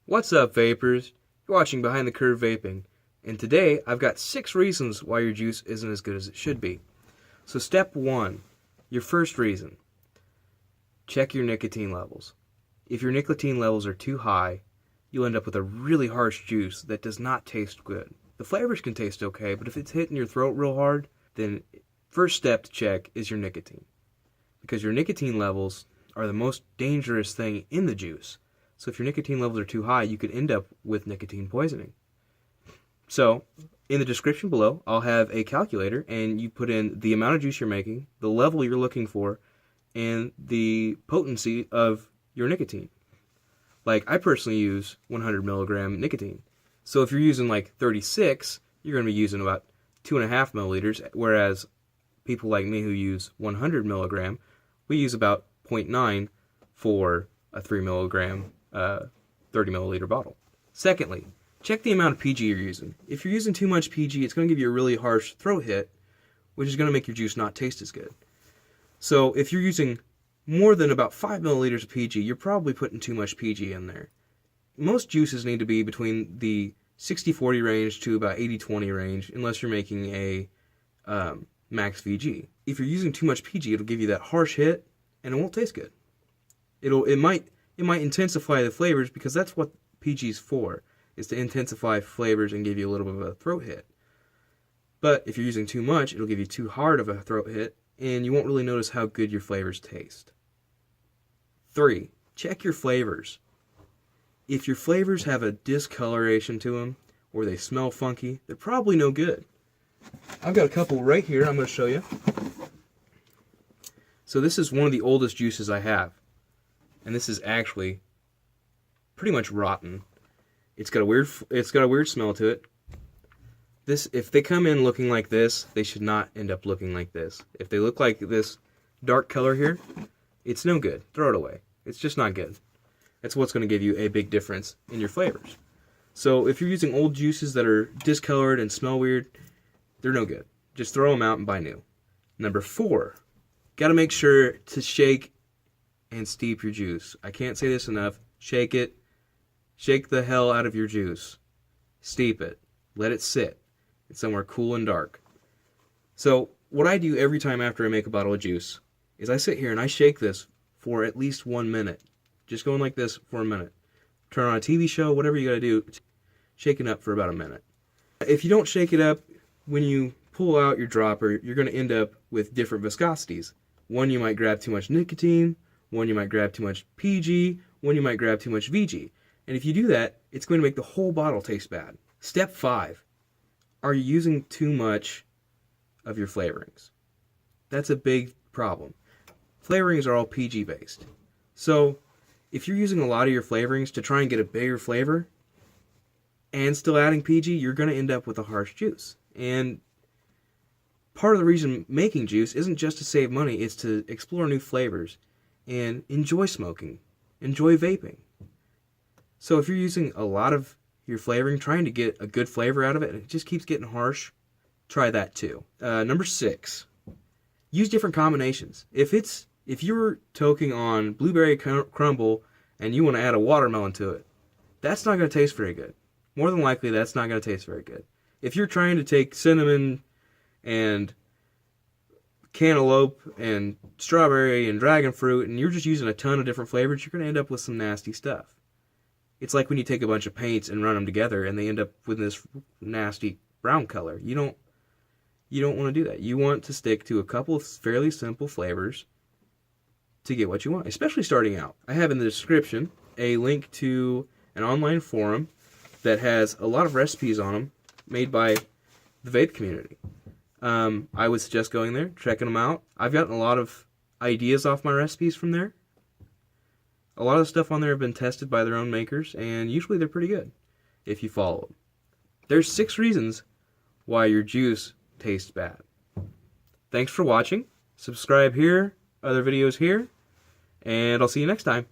What's up, vapors? You're watching Behind the Curve Vaping, and today I've got 6 reasons why your juice isn't as good as it should be. So step 1, your first reason, check your nicotine levels. If your nicotine levels are too high, you'll end up with a really harsh juice that does not taste good. The flavors can taste okay, but if it's hitting your throat real hard, then first step to check is your nicotine. Because your nicotine levels are the most dangerous thing in the juice. So if your nicotine levels are too high, you could end up with nicotine poisoning. So in the description below, I'll have a calculator, and you put in the amount of juice you're making, the level you're looking for, and the potency of your nicotine. Like, I personally use 100 milligram nicotine. So if you're using like 36, you're going to be using about 2.5 milliliters, whereas people like me who use 100 milligram, we use about 0.9 for a 3 milligram 30 milliliter bottle. Secondly, check the amount of PG you're using. If you're using too much PG, it's going to give you a really harsh throat hit, which is going to make your juice not taste as good. So if you're using more than about 5 milliliters of PG, you're probably putting too much PG in there. Most juices need to be between the 60-40 range to about 80-20 range, unless you're making a max VG. If you're using too much PG, it'll give you that harsh hit, and it won't taste good. It might intensify the flavors, because that's what PG's for, is to intensify flavors and give you a little bit of a throat hit. But if you're using too much, it'll give you too hard of a throat hit, and you won't really notice how good your flavors taste. 3, check your flavors. If your flavors have a discoloration to them, or they smell funky, they're probably no good. I've got a couple right here I'm going to show you. So this is one of the oldest juices I have. And this is actually pretty much rotten. It's got a weird smell to it. If they come in looking like this, they should not end up looking like this. If they look like this dark color here, it's no good. Throw it away. It's just not good. That's what's going to give you a big difference in your flavors. So if you're using old juices that are discolored and smell weird, they're no good. Just throw them out and buy new. Number 4, got to make sure to shake and steep your juice. I can't say this enough. Shake it. Shake the hell out of your juice. Steep it. Let it sit. It's somewhere cool and dark. So what I do every time after I make a bottle of juice is I sit here and I shake this for at least 1 minute. Just going like this for a minute. Turn on a TV show, whatever you gotta do. Shake it up for about a minute. If you don't shake it up, when you pull out your dropper, you're gonna end up with different viscosities. One, you might grab too much nicotine. One, you might grab too much PG. One, you might grab too much VG. And if you do that, it's going to make the whole bottle taste bad. Step 5. Are you using too much of your flavorings? That's a big problem. Flavorings are all PG based. So if you're using a lot of your flavorings to try and get a bigger flavor and still adding PG, you're going to end up with a harsh juice. And part of the reason making juice isn't just to save money, it's to explore new flavors and enjoy smoking, enjoy vaping. So if you're using a lot of your flavoring, trying to get a good flavor out of it, and it just keeps getting harsh, try that too. Number 6, use different combinations. If you're toking on blueberry crumble and you want to add a watermelon to it, that's not going to taste very good. More than likely, that's not going to taste very good. If you're trying to take cinnamon and cantaloupe and strawberry and dragon fruit and you're just using a ton of different flavors, you're going to end up with some nasty stuff. It's like when you take a bunch of paints and run them together and they end up with this nasty brown color. You don't want to do that. You want to stick to a couple of fairly simple flavors to get what you want, especially starting out. I have in the description a link to an online forum that has a lot of recipes on them made by the vape community. I would suggest going there, checking them out. I've gotten a lot of ideas off my recipes from there. A lot of the stuff on there have been tested by their own makers, and usually they're pretty good if you follow them. There's 6 reasons why your juice tastes bad. Thanks for watching. Subscribe here, other videos here, and I'll see you next time.